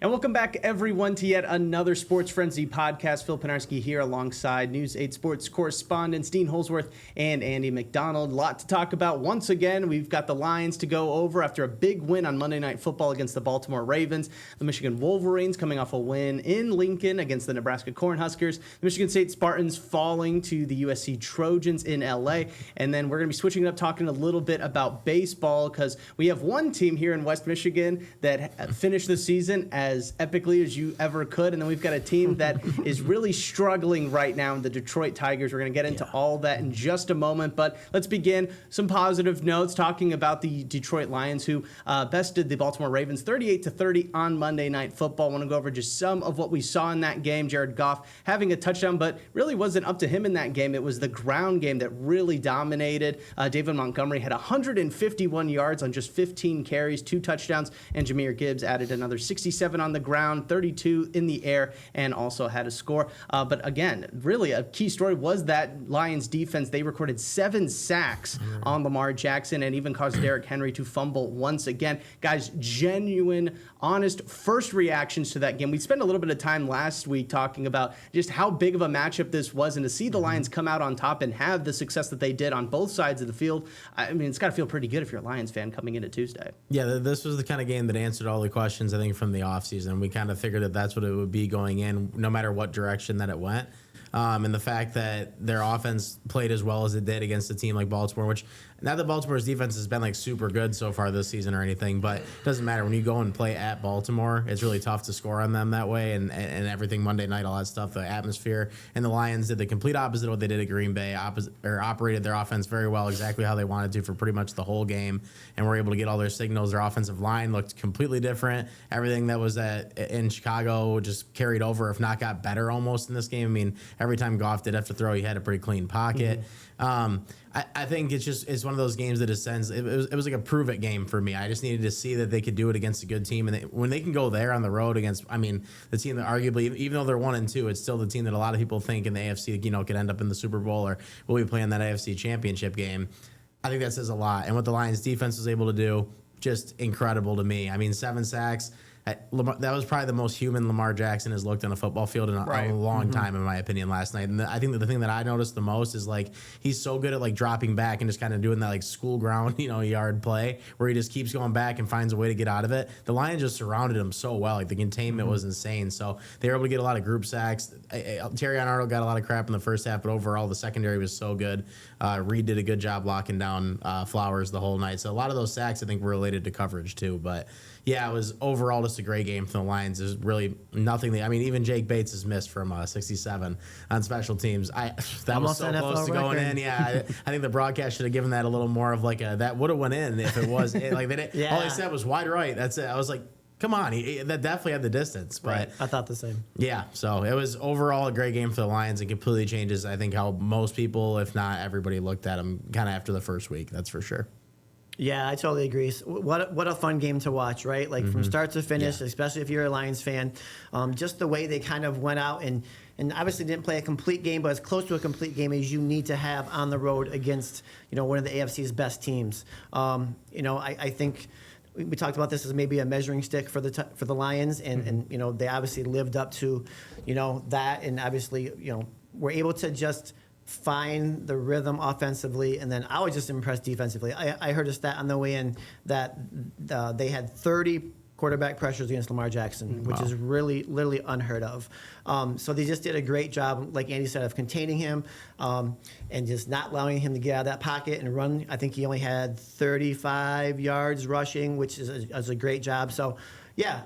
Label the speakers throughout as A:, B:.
A: And welcome back, everyone, to yet another Sports Frenzy podcast. Phil Penarski here alongside News 8 Sports correspondents Dean Holzwarth and Andy McDonald. A lot to talk about. Once again, we've got the Lions to go over after a big win on Monday Night Football against the Baltimore Ravens. The Michigan Wolverines coming off a win in Lincoln against the Nebraska Cornhuskers. The Michigan State Spartans falling to the USC Trojans in LA. And then we're going to be switching it up, talking a little bit about baseball, because we have one team here in West Michigan that finished the season as epically as you ever could, and then we've got a team that is really struggling right now in the Detroit Tigers. We're going to get into all that in just a moment, but let's begin some positive notes talking about the Detroit Lions, who bested the Baltimore Ravens 38-30 on Monday Night Football. I want to go over just some of what we saw in that game. Jared Goff having a touchdown, but really wasn't up to him in that game. It was the ground game that really dominated. David Montgomery had 151 yards on just 15 carries, 2 touchdowns, and Jahmyr Gibbs added another 67 on the ground, 32 in the air, and also had a score. But again, really a key story was that Lions defense. They recorded 7 sacks on Lamar Jackson and even caused Derrick Henry to fumble once again. Guys, genuine, honest first reactions to that game. We spent a little bit of time last week talking about just how big of a matchup this was, and to see the Lions come out on top and have the success that they did on both sides of the field, I mean, it's got to feel pretty good if you're a Lions fan coming into Tuesday.
B: Yeah, this was the kind of game that answered all the questions, I think, from the offseason. We kind of figured that that's what it would be going in, no matter what direction that it went. And the fact that their offense played as well as it did against a team like Baltimore, which not that Baltimore's defense has been like super good so far this season or anything, but it doesn't matter. When you go and play at Baltimore, it's really tough to score on them that way, and everything Monday night, all that stuff, the atmosphere. And the Lions did the complete opposite of what they did at Green Bay, operated their offense very well, exactly how they wanted to for pretty much the whole game, and were able to get all their signals. Their offensive line looked completely different. Everything that was in Chicago just carried over, if not got better almost in this game. I mean, every time Goff did have to throw, he had a pretty clean pocket. I think it's one of those games that it was like a prove it game for me. I just needed to see that they could do it against a good team, and when they can go there on the road against, I mean, the team that arguably, even though they're 1-2, it's still the team that a lot of people think in the AFC, could end up in the Super Bowl or will be playing that AFC Championship game. I think that says a lot, and what the Lions defense was able to do, just incredible to me. I mean, 7 sacks. That was probably the most human Lamar Jackson has looked on a football field in a long time, in my opinion, last night. And I think that the thing that I noticed the most is, like, he's so good at, like, dropping back and just kind of doing that, like, school ground, yard play where he just keeps going back and finds a way to get out of it. The Lions just surrounded him so well. Like, the containment was insane. So they were able to get a lot of group sacks. Terry Arnold got a lot of crap in the first half, but overall the secondary was so good. Reed did a good job locking down Flowers the whole night. So a lot of those sacks, I think, were related to coverage too. But yeah, it was overall just a great game for the Lions. There's really nothing. Even Jake Bates has missed from 67 on special teams. That was so close to going in. Yeah, I think the broadcast should have given that a little more of like that would have went in if it was like they didn't. Yeah. All they said was wide right. That's it. I was like, come on, that definitely had the distance. But
C: right. I thought the same.
B: Yeah, so it was overall a great game for the Lions and completely changes, I think, how most people, if not everybody, looked at them kind of after the first week. That's for sure.
C: Yeah, I totally agree. What a fun game to watch, right? Like from start to finish, especially if you're a Lions fan. Just the way they kind of went out and obviously didn't play a complete game, but as close to a complete game as you need to have on the road against one of the AFC's best teams. I think we talked about this as maybe a measuring stick for the Lions, and they obviously lived up to that, and obviously were able to just find the rhythm offensively, and then I was just impressed defensively. I heard a stat on the way in that they had 30 quarterback pressures against Lamar Jackson, which is literally unheard of. So they just did a great job, like Andy said, of containing him and just not allowing him to get out of that pocket and run. I think he only had 35 yards rushing, which is a great job. So, yeah,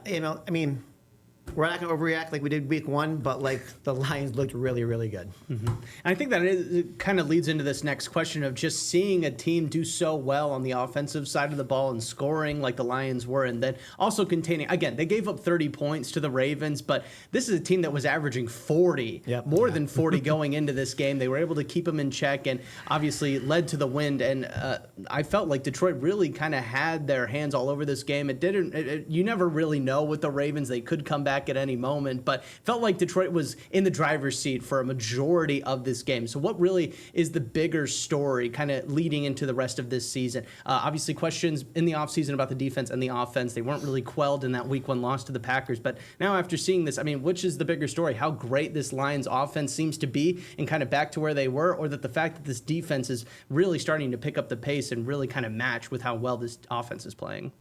C: we're not going to overreact like we did week 1, but like the Lions looked really, really good.
A: And I think that it kind of leads into this next question of just seeing a team do so well on the offensive side of the ball and scoring like the Lions were, and then also containing. Again, they gave up 30 points to the Ravens, but this is a team that was averaging 40, more than 40 going into this game. They were able to keep them in check and obviously led to the win. And I felt like Detroit really kind of had their hands all over this game. You never really know with the Ravens. They could come back back at any moment, but felt like Detroit was in the driver's seat for a majority of this game. So what really is the bigger story kind of leading into the rest of this season? Obviously, questions in the offseason about the defense and the offense. They weren't really quelled in that week 1 loss to the Packers. But now after seeing this, I mean, which is the bigger story? How great this Lions offense seems to be and kind of back to where they were, or that the fact that this defense is really starting to pick up the pace and really kind of match with how well this offense is playing?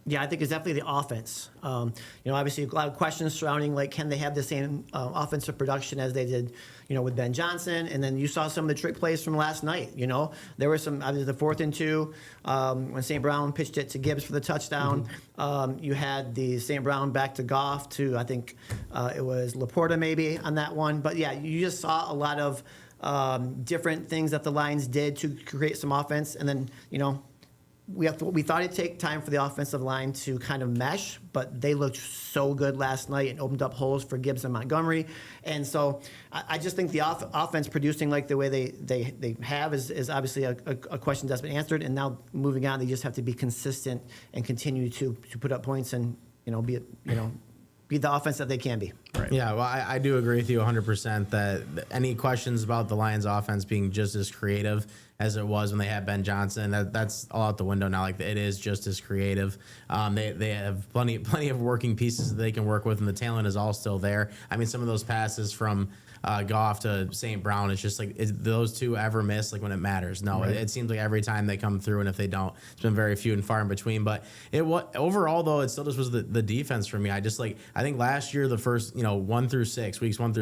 C: Yeah, I think it's definitely the offense. Obviously a lot of questions surrounding, like, can they have the same offensive production as they did, with Ben Johnson? And then you saw some of the trick plays from last night. There were some, the 4th and 2, when St. Brown pitched it to Gibbs for the touchdown. You had the St. Brown back to Goff to, I think it was Laporta maybe on that one. But yeah, you just saw a lot of different things that the Lions did to create some offense. And then, we thought it'd take time for the offensive line to kind of mesh, but they looked so good last night and opened up holes for Gibbs and Montgomery. And so I just think the offense producing like the way they have is obviously a question that's been answered. And now moving on, they just have to be consistent and continue to put up points and be the offense that they can be.
B: Right. Yeah, well, I do agree with you 100% that any questions about the Lions offense being just as creative as it was when they had Ben Johnson, that's all out the window now. Like, it is just as creative. They have plenty of working pieces that they can work with, and the talent is all still there. I mean, some of those passes from Goff to St. Brown, it's just like, those two ever miss, like, when it matters? No, right. It seems like every time they come through, and if they don't, it's been very few and far in between. But overall, though, it still just was the defense for me. I think last year, the first, weeks 1 through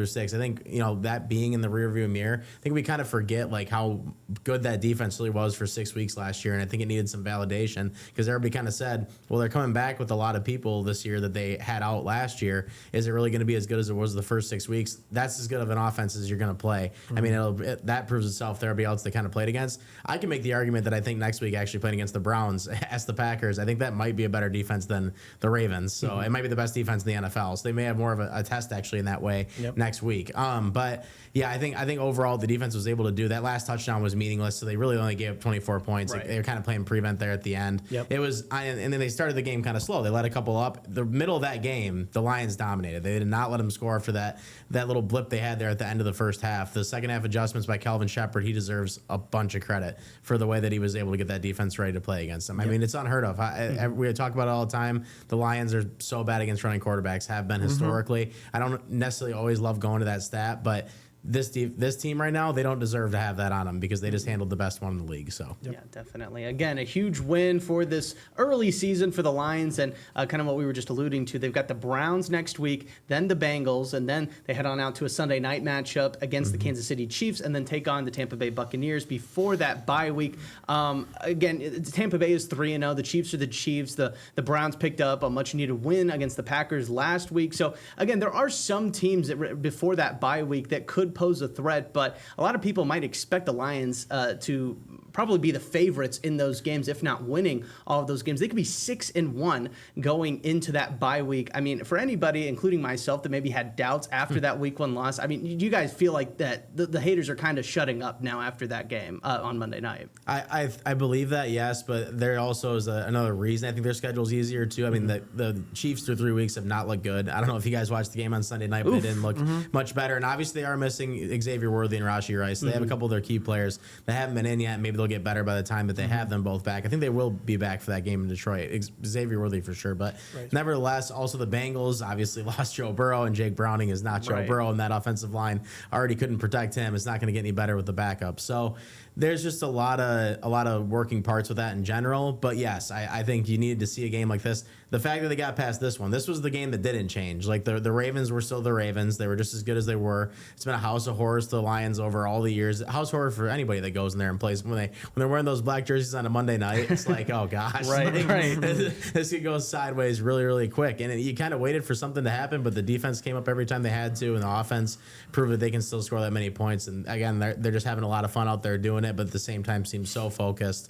B: 6, I think, that being in the rearview mirror, I think we kind of forget, like, how good that defense really was for 6 weeks last year. And I think it needed some validation, because everybody kind of said, well, they're coming back with a lot of people this year that they had out last year. Is it really going to be as good as it was the first 6 weeks? That's as good of an offense as you're going to play. Mm-hmm. I mean, that proves itself to everybody else they kind of played against. I can make the argument that I think next week, actually playing against the Browns as the Packers, I think that might be a better defense than the Ravens. So it might be the best defense in the NFL. So they may have more of a test actually in that way next week. But yeah, I think overall the defense was able to do that. Last touchdown was meaningless, so they really only gave up 24 points. Right. Like, they were kind of playing prevent there at the end. Yep. It was, and then they started the game kind of slow. They let a couple up. The middle of that game, the Lions dominated. They did not let them score for that little blip they had there at the end of the first half. The second half adjustments by Calvin Shepard, he deserves a bunch of credit for the way that he was able to get that defense ready to play against them. I mean, it's unheard of. We talk about it all the time. The Lions are so bad against running quarterbacks, have been historically. I don't necessarily always love going to that stat, but this team right now, they don't deserve to have that on them, because they just handled the best one in the league. So
A: yeah, definitely. Again, a huge win for this early season for the Lions, and kind of what we were just alluding to. They've got the Browns next week, then the Bengals, and then they head on out to a Sunday night matchup against the Kansas City Chiefs, and then take on the Tampa Bay Buccaneers before that bye week. Again, Tampa Bay is 3-0. The Chiefs are the Chiefs. The Browns picked up a much-needed win against the Packers last week. So again, there are some teams that before that bye week that could pose a threat, but a lot of people might expect the Lions to probably be the favorites in those games, if not winning all of those games. They could be 6-1 going into that bye week. I mean, for anybody, including myself, that maybe had doubts after that week 1 loss, I mean, do you guys feel like that the haters are kind of shutting up now after that game on Monday night?
B: I believe that, yes, but there also is another reason. I think their schedule's easier too. I mean, the Chiefs through 3 weeks have not looked good. I don't know if you guys watched the game on Sunday night, but they didn't look much better. And obviously, they are missing Xavier Worthy and Rashee Rice. So they have a couple of their key players that haven't been in yet. Maybe they'll get better by the time that they have them both back. I think they will be back for that game in Detroit. Xavier Worthy for sure. But nevertheless, also the Bengals obviously lost Joe Burrow, and Jake Browning is not Joe Burrow, and that offensive line already couldn't protect him. It's not going to get any better with the backup. So there's just a lot of working parts with that in general. But yes, I think you needed to see a game like this. The fact that they got past this one, this was the game that didn't change. Like, the Ravens were still the Ravens. They were just as good as they were. It's been a house of horrors to the Lions over all the years. House horror for anybody that goes in there and plays. When they're wearing those black jerseys on a Monday night, it's like, oh gosh, this could go sideways really, really quick. And you kind of waited for something to happen, but the defense came up every time they had to, and the offense proved that they can still score that many points. And again, they're just having a lot of fun out there doing it, but at the same time seem so focused.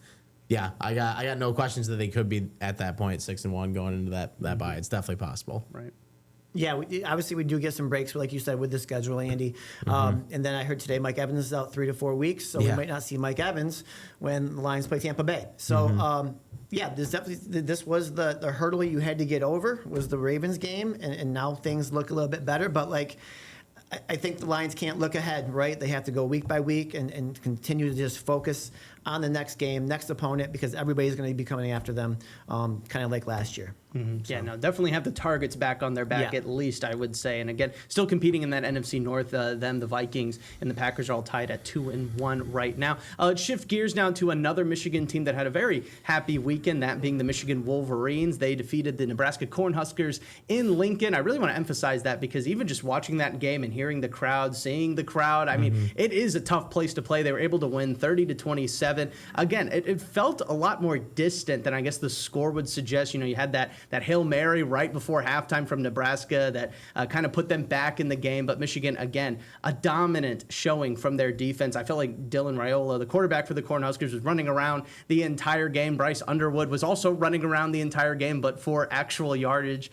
B: Yeah, I got no questions that they could be at that point 6-1 going into that bye. It's definitely possible.
A: Right.
C: Yeah, obviously we do get some breaks, like you said, with the schedule, Andy. And then I heard today Mike Evans is out 3 to 4 weeks, so we might not see Mike Evans when the Lions play Tampa Bay. So, this was the hurdle you had to get over, was the Ravens game, and now things look a little bit better. But, I think the Lions can't look ahead, right? They have to go week by week and continue to just focus on the next game, next opponent, because everybody's going to be coming after them, kind of like last year.
A: Yeah, no, definitely have the targets back on their back at least, I would say. And again, still competing in that NFC North. Them, the Vikings, and the Packers are all tied at 2-1 right now. Let's shift gears now to another Michigan team that had a very happy weekend, that being the Michigan Wolverines. They defeated the Nebraska Cornhuskers in Lincoln. I really want to emphasize that because even just watching that game and hearing the crowd, seeing the crowd, I mean, it is a tough place to play. They were able to win 30-27. Again, it felt a lot more distant than I guess the score would suggest. You know, you had that Hail Mary right before halftime from Nebraska that kind of put them back in the game. But Michigan, again, a dominant showing from their defense. I felt like Dylan Raiola, the quarterback for the Cornhuskers, was running around the entire game. Bryce Underwood was also running around the entire game, but for actual yardage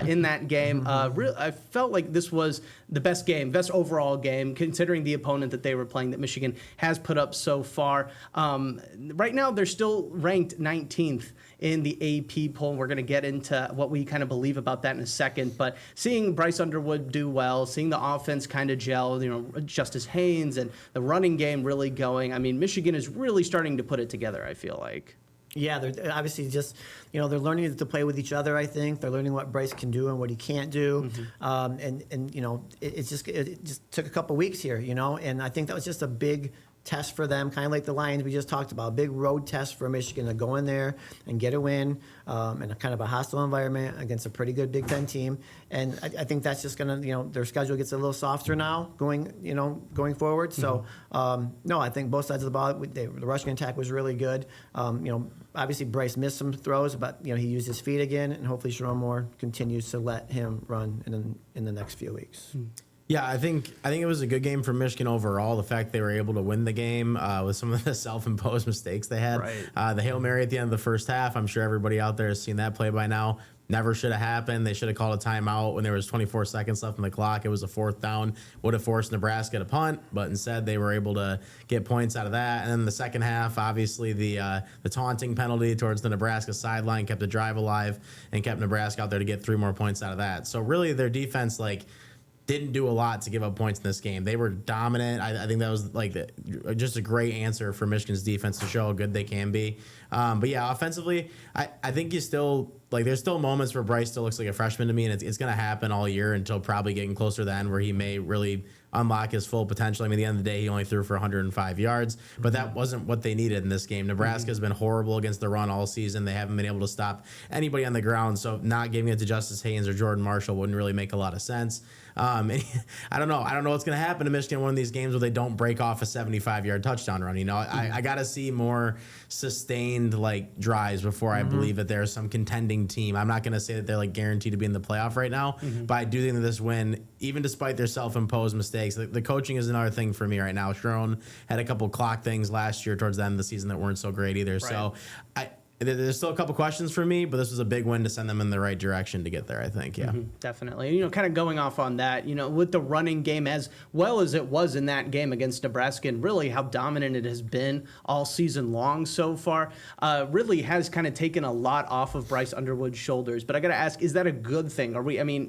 A: in that game. I felt like this was the best game, best overall game, considering the opponent that they were playing that Michigan has put up so far. Right now, they're still ranked 19th in the AP poll. We're going to get into what we kind of believe about that in a second. But seeing Bryce Underwood do well, seeing the offense kind of gel, you know, Justice Haynes and the running game really going. I mean, Michigan is really starting to put it together, I feel like.
C: Yeah, they're obviously just, you know, they're learning to play with each other, I think. They're learning what Bryce can do and what he can't do. And you know, it just took a couple weeks here, you know, and I think that was just a big test for them, kind of like the Lions we just talked about, a big road test for Michigan to go in there and get a win in a kind of a hostile environment against a pretty good Big Ten team. And I think that's just going to, you know, their schedule gets a little softer now going forward. So, no, I think both sides of the ball, the rushing attack was really good. You know, obviously Bryce missed some throws, but, you know, he used his feet again, and hopefully Sharon Moore continues to let him run in the next few weeks.
B: Yeah, I think it was a good game for Michigan overall. The fact they were able to win the game with some of the self-imposed mistakes they had.
A: Right.
B: The Hail Mary at the end of the first half, I'm sure everybody out there has seen that play by now. Never should have happened. They should have called a timeout when there was 24 seconds left on the clock. It was a 4th down. Would have forced Nebraska to punt, but instead they were able to get points out of that. And then the second half, obviously the taunting penalty towards the Nebraska sideline kept the drive alive and kept Nebraska out there to get 3 more points out of that. So really their defense, didn't do a lot to give up points in this game. They were dominant. I think that was just a great answer for Michigan's defense to show how good they can be. But yeah, offensively, I think you still there's still moments where Bryce still looks like a freshman to me, and it's going to happen all year until probably getting closer to the end where he may really unlock his full potential. I mean, at the end of the day, he only threw for 105 yards, but that wasn't what they needed in this game. Nebraska has been horrible against the run all season. They haven't been able to stop anybody on the ground, so not giving it to Justice Haynes or Jordan Marshall wouldn't really make a lot of sense. And I don't know what's going to happen to Michigan in one of these games where they don't break off a 75-yard touchdown run. You know, I got to see more sustained drives before I believe that there's some contending team. I'm not going to say that they're guaranteed to be in the playoff right now, but I do think that this win, even despite their self-imposed mistakes, the coaching is another thing for me right now. Sharon had a couple clock things last year towards the end of the season that weren't so great either. Right. So there's still a couple questions for me, but this was a big win to send them in the right direction to get there, I think. Yeah,
A: definitely. You know, kind of going off on that, you know, with the running game as well as it was in that game against Nebraska and really how dominant it has been all season long so far, really has kind of taken a lot off of Bryce Underwood's shoulders. But I got to ask, is that a good thing?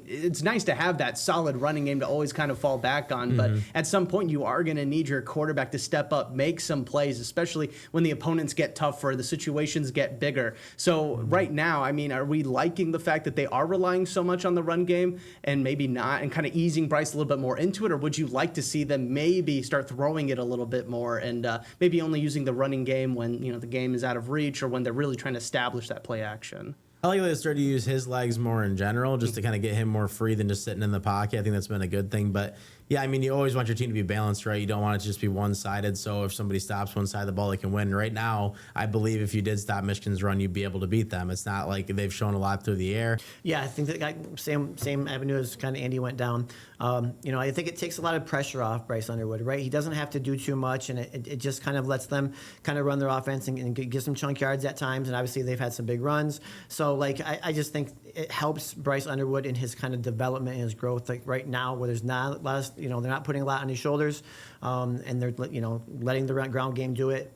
A: It's nice to have that solid running game to always kind of fall back on, but at some point you are going to need your quarterback to step up, make some plays, especially when the opponents get tougher, the situations get bigger. So right now, I mean, are we liking the fact that they are relying so much on the run game and maybe not, and kind of easing Bryce a little bit more into it? Or would you like to see them maybe start throwing it a little bit more and maybe only using the running game when, you know, the game is out of reach or when they're really trying to establish that play action?
B: I like that they started to use his legs more in general, just to kind of get him more free than just sitting in the pocket. I think that's been a good thing. But yeah, I mean, you always want your team to be balanced, right? You don't want it to just be one-sided. So if somebody stops one side of the ball, they can win. Right now, I believe if you did stop Michigan's run, you'd be able to beat them. It's not like they've shown a lot through the air.
C: Yeah, I think that same avenue as kind of Andy went down. You know, I think it takes a lot of pressure off Bryce Underwood, right? He doesn't have to do too much, and it just kind of lets them kind of run their offense and get some chunk yards at times. And obviously, they've had some big runs. So So, like, I just think it helps Bryce Underwood in his kind of development and his growth. Like right now, where there's not less, they're not putting a lot on his shoulders, and they're letting the ground game do it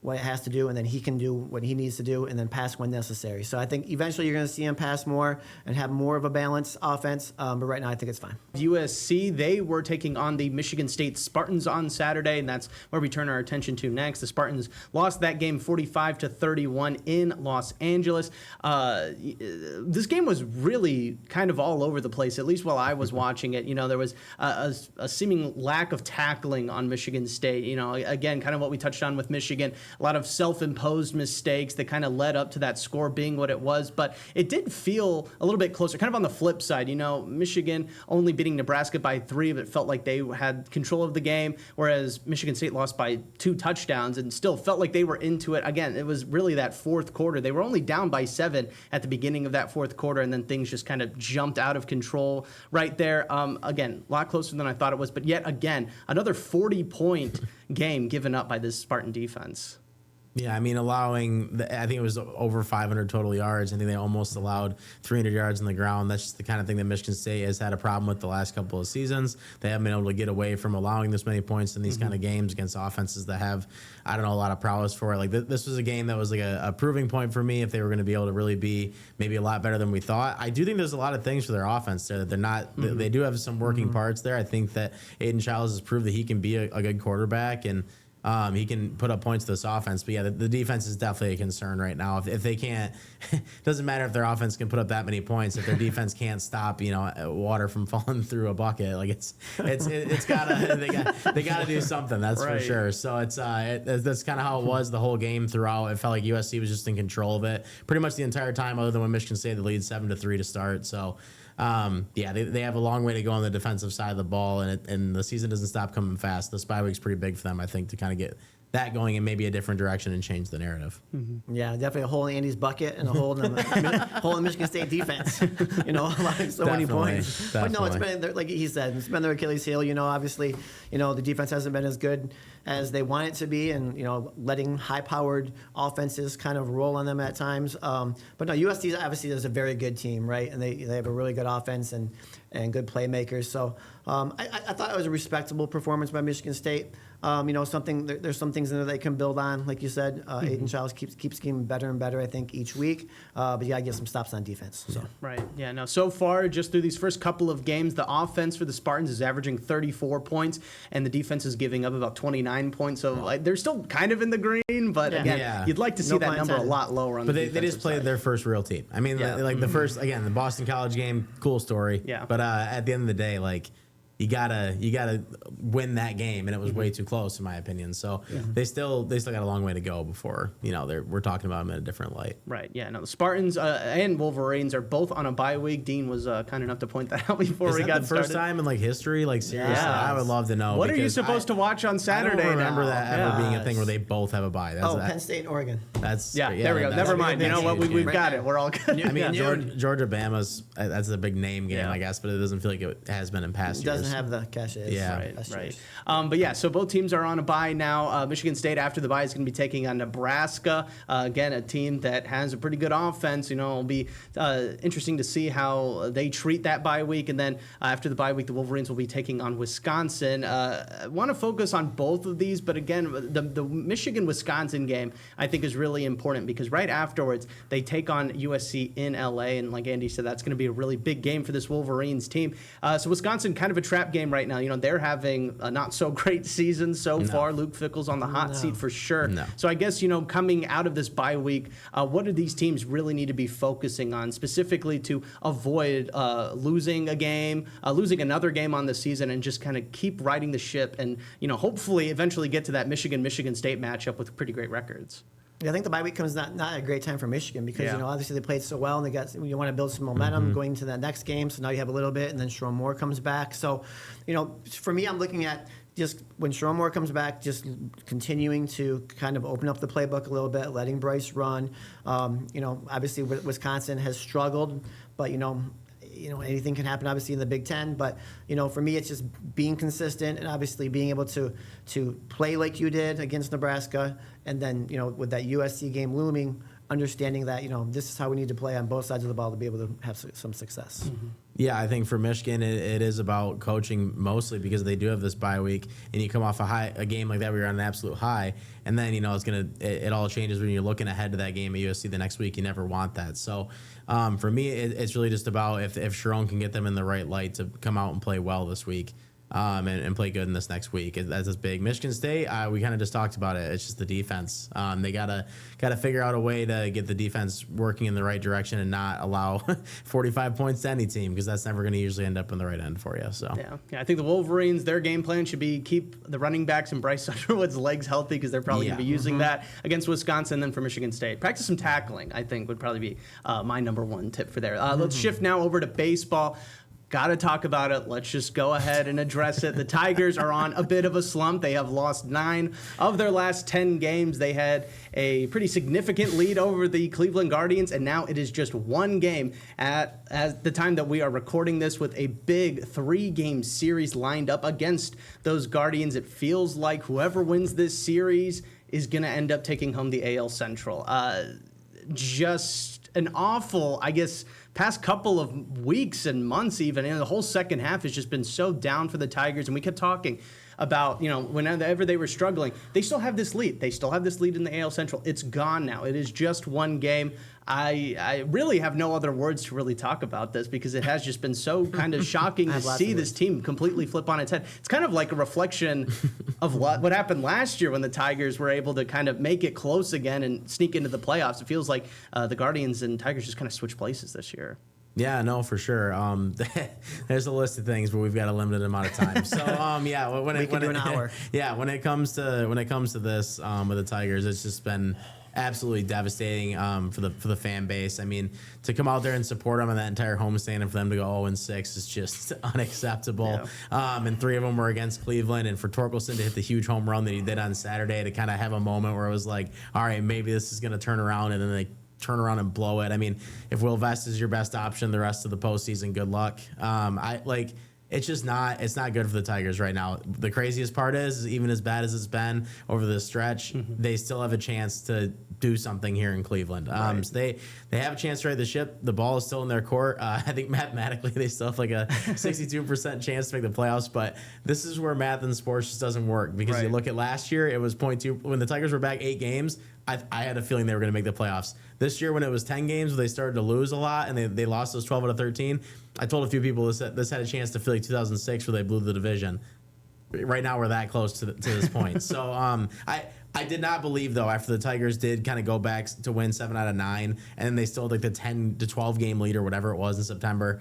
C: what it has to do, and then he can do what he needs to do, and then pass when necessary. So I think eventually you're going to see him pass more and have more of a balanced offense. But right now, I think it's fine.
A: USC, they were taking on the Michigan State Spartans on Saturday, and that's where we turn our attention to next. The Spartans lost that game 45-31 in Los Angeles. This game was really kind of all over the place, at least while I was watching it. There was a seeming lack of tackling on Michigan State. Again, kind of what we touched on with Michigan. A lot of self-imposed mistakes that kind of led up to that score being what it was. But it did feel a little bit closer. Kind of on the flip side, Michigan only beating Nebraska by 3, but it felt like they had control of the game, whereas Michigan State lost by 2 touchdowns and still felt like they were into it. Again, it was really that fourth quarter. They were only down by 7 at the beginning of that fourth quarter, and then things just kind of jumped out of control right there. Again, a lot closer than I thought it was. But yet again, another 40-point game given up by this Spartan defense.
B: Yeah, I mean, I think it was over 500 total yards. I think they almost allowed 300 yards on the ground. That's just the kind of thing that Michigan State has had a problem with the last couple of seasons. They haven't been able to get away from allowing this many points in these kind of games against offenses that have, a lot of prowess for it. Like this was a game that was like a proving point for me if they were going to be able to really be maybe a lot better than we thought. I do think there's a lot of things for their offense there that they're not. They do have some working parts there. I think that Aiden Childs has proved that he can be a good quarterback, and he can put up points to this offense. But yeah, the defense is definitely a concern right now. If they can't, it doesn't matter if their offense can put up that many points. If their defense can't stop, water from falling through a bucket, like it's gotta they gotta do something. That's
A: right.
B: For sure. So that's kind of how it was the whole game throughout. It felt like USC was just in control of it pretty much the entire time, other than when Michigan State the lead 7-3 to start. So. They have a long way to go on the defensive side of the ball, and the season doesn't stop coming fast. This bye week's pretty big for them, I think, to kind of get that going in maybe a different direction and change the narrative.
C: Mm-hmm. Yeah, definitely a hole in Andy's bucket and a hole in the Michigan State defense. Like so many points.
B: Definitely.
C: But no, it's been, like he said, it's been their Achilles heel. Obviously, the defense hasn't been as good as they want it to be, and letting high-powered offenses kind of roll on them at times. But no, USC obviously is a very good team, right? And they have a really good offense and good playmakers. So I thought it was a respectable performance by Michigan State. There's some things in there they can build on, like you said. Aiden Childs keeps getting better and better, I think, each week. But you got to get some stops on defense. So.
A: Right. Yeah. No. So far, just through these first couple of games, the offense for the Spartans is averaging 34 points, and the defense is giving up about 29 points. So they're still kind of in the green, but again, you'd like to see that number a lot lower on the defensive side. But they just played
B: their first real team. I mean, the first, again, the Boston College game, cool story.
A: Yeah.
B: But at the end of the day, you gotta win that game, and it was way too close in my opinion. So they still got a long way to go before we're talking about them in a different light.
A: Right. Yeah. No. The Spartans and Wolverines are both on a bye week. Dean was kind enough to point that out before we got started.
B: Is that the first time in history? Like seriously, I would love to know.
A: What are you supposed to watch on Saturday?
B: I don't remember
A: now?
B: that ever being a thing where they both have a bye.
C: Penn State and Oregon.
A: There we go. Never mind. You know what? We've got it. We're all good.
B: I mean, Georgia Bama's that's a big name game, I guess, but it doesn't feel like it has been in past years.
C: It doesn't have the cachet.
B: Yeah,
A: right. But yeah, so both teams are on a bye now. Michigan State after the bye is going to be taking on Nebraska. Again, a team that has a pretty good offense. It'll be interesting to see how they treat that bye week. And then after the bye week, the Wolverines will be taking on Wisconsin. I want to focus on both of these, but again, the Michigan-Wisconsin game I think is really important because right afterwards they take on USC in LA, and like Andy said, that's going to be a really big game for this Wolverines team. So Wisconsin, kind of a trap game right now. They're having a not so great season so far. Luke Fickell's on the hot seat for sure. So I guess, coming out of this bye week, what do these teams really need to be focusing on specifically to avoid losing losing another game on the season and just kind of keep riding the ship and, hopefully eventually get to that Michigan State matchup with pretty great records?
C: Yeah, I think the bye week comes not a great time for Michigan because obviously they played so well and you want to build some momentum going into that next game. So now you have a little bit, and then Sharon Moore comes back. So, for me, I'm looking at just when Sharon Moore comes back, just continuing to kind of open up the playbook a little bit, letting Bryce run. Obviously Wisconsin has struggled, but anything can happen, obviously, in the Big Ten. But, for me, it's just being consistent and obviously being able to play like you did against Nebraska. And then, with that USC game looming, understanding that, this is how we need to play on both sides of the ball to be able to have some success.
A: Mm-hmm.
B: Yeah, I think for Michigan, it is about coaching mostly because they do have this bye week, and you come off a game like that where you're on an absolute high, and then it all changes when you're looking ahead to that game at USC the next week. You never want that. So for me, it's really just about if Sharon can get them in the right light to come out and play well this week. And play good in this next week. That's big. Michigan State, we kind of just talked about it. It's just the defense. They gotta figure out a way to get the defense working in the right direction and not allow 45 points to any team, because that's never going to usually end up in the right end for you. So
A: I think the Wolverines, their game plan should be keep the running backs and Bryce Underwood's legs healthy, because they're probably going to be using that against Wisconsin. And then for Michigan State, practice some tackling, I think, would probably be my number one tip for there. Let's shift now over to baseball. Got to talk about it. Let's just go ahead and address it. The Tigers are on a bit of a slump. They have lost 9 of their last 10 games. They had a pretty significant lead over the Cleveland Guardians, and now it is just one game at the time that we are recording this, with a big 3-game series lined up against those Guardians. It feels like whoever wins this series is going to end up taking home the AL Central. Just an awful, I guess, past couple of weeks and months even, and the whole second half has just been so down for the Tigers. And we kept talking about, whenever they were struggling, they still have this lead. They still have this lead in the AL Central. It's gone now. It is just one game. I really have no other words to really talk about this, because it has just been so kind of shocking to see this team completely flip on its head. It's kind of like a reflection of what happened last year when the Tigers were able to kind of make it close again and sneak into the playoffs. It feels like the Guardians and Tigers just kind of switched places this year.
B: Yeah, no, for sure. There's a list of things, but we've got a limited amount of time. So, when it comes to this with the Tigers, it's just been absolutely devastating for the fan base. I mean, to come out there and support them in that entire homestand and for them to go 0-6 is just unacceptable. Yeah. And 3 of them were against Cleveland, and for Torkelson to hit the huge home run that he did on Saturday, to kind of have a moment where it was like, all right, maybe this is going to turn around, and then they turn around and blow it. I mean, if Will Vest is your best option the rest of the postseason, good luck. It's just not good for the Tigers right now. The craziest part is even as bad as it's been over the stretch, they still have a chance to do something here in Cleveland.
A: Right.
B: So they have a chance to right the ship. The ball is still in their court. I think mathematically they still have like a 62% chance to make the playoffs, but this is where math in sports just doesn't work, because you look at last year, it was 0.2. When the Tigers were back 8 games, I had a feeling they were going to make the playoffs. This year, when it was 10 games, they started to lose a lot, and they lost those 12 out of 13. I told a few people this had a chance to feel like 2006, where they blew the division. Right now, we're that close to this point. So I did not believe, though, after the Tigers did kind of go back to win 7 out of 9, and then they still had like the 10 to 12 game lead or whatever it was in September.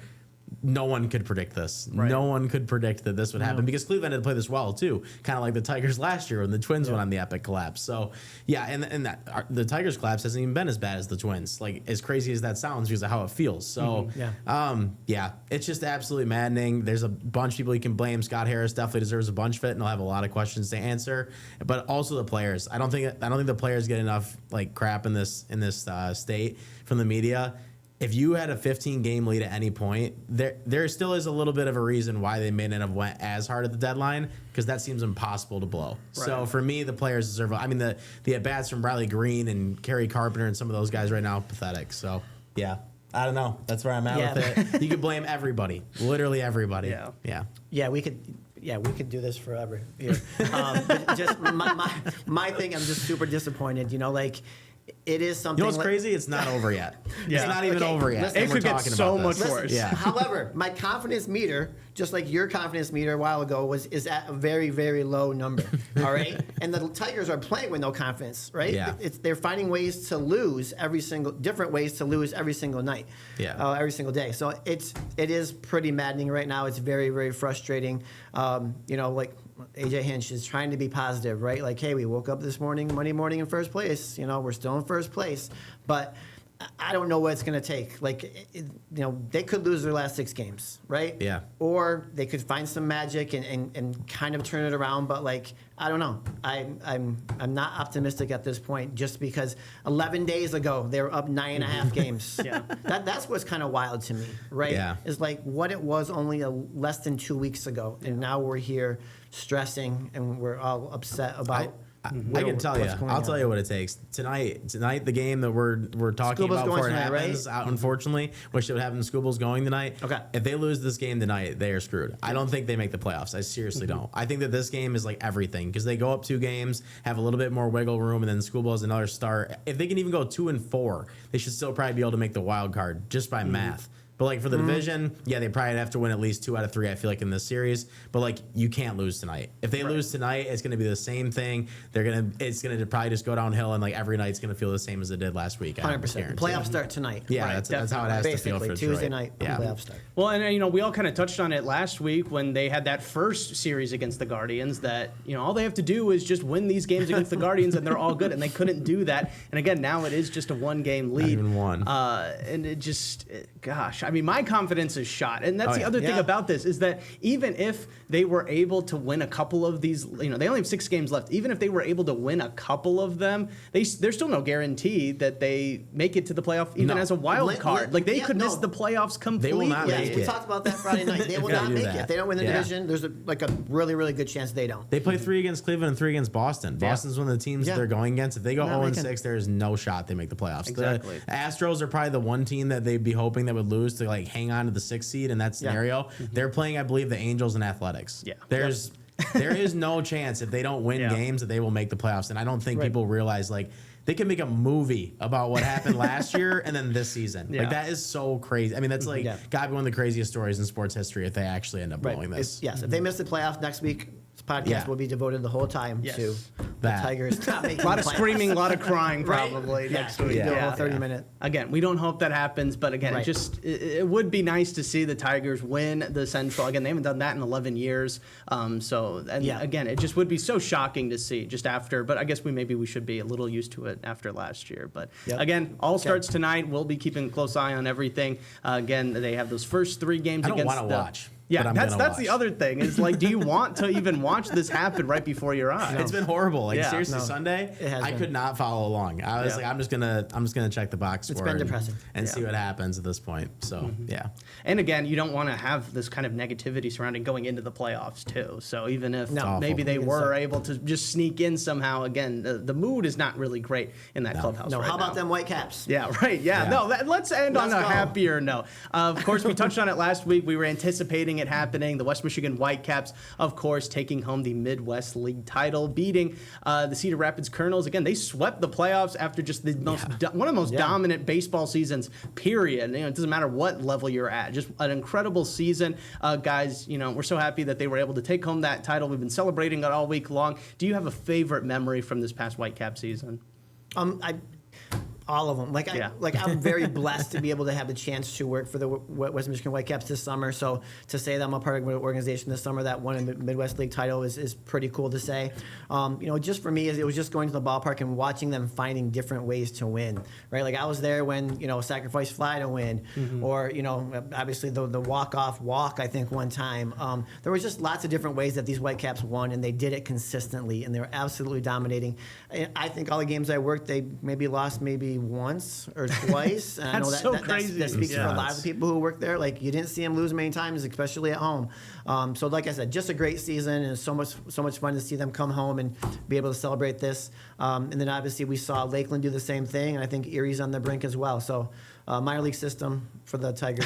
B: No one could predict this. Right. No one could predict that this would happen, because Cleveland had played this well too, kind of like the Tigers last year when the Twins went on the epic collapse. So yeah, and the Tigers collapse hasn't even been as bad as the Twins. Like, as crazy as that sounds, because of how it feels. So it's just absolutely maddening. There's a bunch of people you can blame. Scott Harris definitely deserves a bunch of it, and he'll have a lot of questions to answer. But also the players. I don't think the players get enough like crap in this state from the media. If you had a 15-game lead at any point, there still is a little bit of a reason why they may not have went as hard at the deadline, because that seems impossible to blow. Right. So for me, the players deserve. I mean, the at-bats from Riley Green and Kerry Carpenter and some of those guys right now, pathetic. So yeah, I don't know. That's where I'm at with it. You could blame everybody, literally everybody.
C: Yeah, we could. Yeah, we could do this forever here. But just my thing, I'm just super disappointed. It is something.
B: You know what's crazy? It's not over yet. It's not even over yet.
A: It could get so much worse.
B: Yeah.
C: However, my confidence meter, just like your confidence meter a while ago, is at a very, very low number. All right, and the Tigers are playing with no confidence. Right?
B: Yeah.
C: They're finding ways to lose different ways to lose every single night.
B: Yeah.
C: Every single day. So it is pretty maddening right now. It's very, very frustrating. Like AJ Hinch is trying to be positive, right? Like, hey, we woke up this morning, Monday morning, in first place. We're still in first place, but I don't know what it's going to take. Like, they could lose their last 6 games, right?
B: Yeah.
C: Or they could find some magic and kind of turn it around. But like, I don't know. I'm not optimistic at this point, just because 11 days ago they were up 9.5 games. Yeah. That's what's kind of wild to me, right?
B: Yeah.
C: Is like what it was only less than 2 weeks ago, and now we're here stressing and we're all upset about
B: I can tell you. I'll tell you what it takes. Tonight, the game that we're talking
C: Scuba's
B: about
C: going
B: before it
C: tonight,
B: happens, unfortunately, wish it would happen. Scuba's going tonight.
C: Okay.
B: If they lose this game tonight, they are screwed. I don't think they make the playoffs. I seriously don't. I think that this game is like everything because they go up 2 games, have a little bit more wiggle room, and then Scuba has another start. If they can even go 2-4, they should still probably be able to make the wild card just by math. But like for the division, yeah, they probably have to win at least 2 out of 3. I feel like in this series, but like you can't lose tonight. If they lose tonight, it's going to be the same thing. It's going to probably just go downhill, and like every night's going to feel the same as it did last week.
C: 100%. Playoffs start tonight.
B: Yeah, that's how it has to feel for Detroit.
C: Tuesday night. Playoffs start.
A: Well, and we all kind of touched on it last week when they had that first series against the Guardians. That all they have to do is just win these games against the Guardians, and they're all good. And they couldn't do that. And again, now it is just a 1-game lead.
B: Not even one.
A: And it just, gosh, I mean, my confidence is shot. And that's the other thing about this is that even if they were able to win a couple of these, they only have 6 games left. Even if they were able to win a couple of them, there's still no guarantee that they make it to the like even as a wild card. Like they could miss the playoffs completely.
B: They will not make it.
C: We talked about that Friday night. They will not make it. If they don't win the division, there's a really, really good chance they don't.
B: They play 3 against Cleveland and 3 against Boston. Boston's one of the teams they're going against. If they go 0-6, there is no shot they make the playoffs.
A: Exactly.
B: The Astros are probably the one team that they'd be hoping that would lose to like hang on to the 6th seed in that scenario. They're playing, I believe, the Angels and Athletics.
A: Yeah.
B: There is no chance if they don't win games that they will make the playoffs. And I don't think people realize like they can make a movie about what happened last year and then this season. Like that is so crazy. I mean, that's like gotta be one of the craziest stories in sports history if they actually end up blowing this.
C: If they miss the playoffs next week, this podcast will be devoted the whole time to the Tigers not making
A: a lot of
C: the playoffs.
A: screaming, a lot of crying probably next week.
C: Do a whole 30-minute.
A: Again, we don't hope that happens, but again, it would be nice to see the Tigers win the Central. Again, they haven't done that in 11 years. Again, it just would be so shocking to see just after, but I guess we should be a little used to it after last year. But again, all starts tonight. We'll be keeping a close eye on everything. Again, they have those first 3 games
B: I don't
A: against
B: want to watch.
A: Yeah, that's the other thing is like, do you want to even watch this happen right before your eyes?
B: It's been horrible. Like seriously, Sunday, I
C: been.
B: could not follow along. I was like, I'm just gonna check the box
C: It's
B: score
C: been depressing.
B: and see what happens at this point. So
A: And again, you don't want to have this kind of negativity surrounding going into the playoffs too. So even if maybe they were able to just sneak in somehow, again, the mood is not really great in that clubhouse.
C: How about them Whitecaps?
A: Yeah, right. Yeah. No, let's end on a happier note. Of course, we touched on it last week. We were anticipating it happening. The West Michigan Whitecaps, of course, taking home the Midwest League title, beating the Cedar Rapids Colonels. Again, they swept the playoffs after just the one of the most dominant baseball seasons, period. It doesn't matter what level you're at. Just an incredible season. Guys, we're so happy that they were able to take home that title. We've been celebrating it all week long. Do you have a favorite memory from this past Whitecap season?
C: All of them. I'm very blessed to be able to have the chance to work for the West Michigan Whitecaps this summer. So to say that I'm a part of an organization this summer that won a Midwest League title is pretty cool to say. Just for me, it was just going to the ballpark and watching them finding different ways to win. Right, like I was there when sacrifice fly to win, or obviously the walk-off walk. I think one time there was just lots of different ways that these Whitecaps won, and they did it consistently, and they were absolutely dominating. I think all the games I worked, they maybe lost once or twice. And I know that speaks for a lot of the people who work there. Like you didn't see them lose many times, especially at home. So like I said, just a great season, and so much fun to see them come home and be able to celebrate this. And then obviously we saw Lakeland do the same thing, and I think Erie's on the brink as well. So minor league system for the Tigers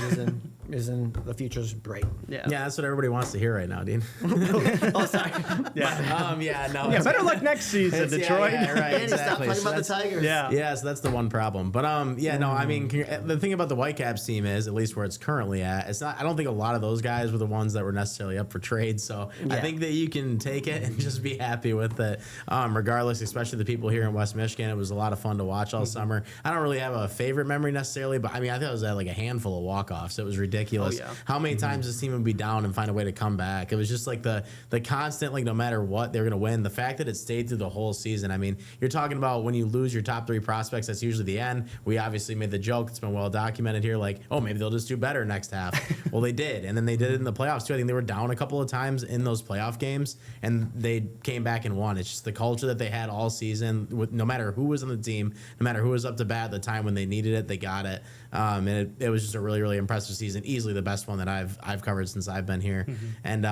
C: is in the future's bright.
B: Yeah, that's what everybody wants to hear right now, Dean.
C: Oh, sorry.
A: Better luck next season, Detroit.
B: Right,
C: Andy, stop talking about the Tigers.
A: Yeah,
B: so that's the one problem. But I mean, the thing about the Whitecaps team is, at least where it's currently at, it's not. I don't think a lot of those guys were the ones that were necessarily up for trade. So I think that you can take it and just be happy with it, regardless. Especially the people here in West Michigan, it was a lot of fun to watch all summer. I don't really have a favorite memory necessarily, but I mean, I thought it was like a handful of walk-offs. It was ridiculous how many times this team would be down and find a way to come back. It was just like the constant, like no matter what, they're going to win. The fact that it stayed through the whole season. I mean, you're talking about when you lose your top 3 prospects, that's usually the end. We obviously made the joke. It's been well documented here. Like, oh, maybe they'll just do better next half. Well, they did. And then they did it in the playoffs too. I think they were down a couple of times in those playoff games, and they came back and won. It's just the culture that they had all season. With no matter who was on the team, no matter who was up to bat at the time when they needed it, they got it. And it was just a really, really impressive season. Easily the best one that I've covered since I've been here. And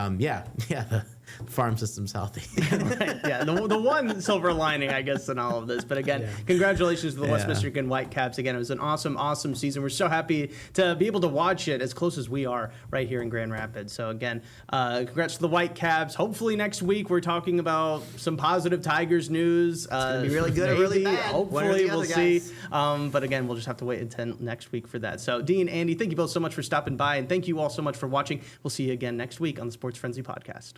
B: farm system's healthy.
A: Right, yeah, the one silver lining, I guess, in all of this. But again, congratulations to the West Michigan Whitecaps. Again, it was an awesome season. We're so happy to be able to watch it as close as we are right here in Grand Rapids. So again, congrats to the Whitecaps. Hopefully next week we're talking about some positive Tigers news. It's
C: gonna be really good or really bad.
A: Hopefully we'll see. But again, we'll just have to wait until next week for that. So Dean, Andy, thank you both so much for stopping by, and thank you all so much for watching. We'll see you again next week on the Sports Frenzy Podcast.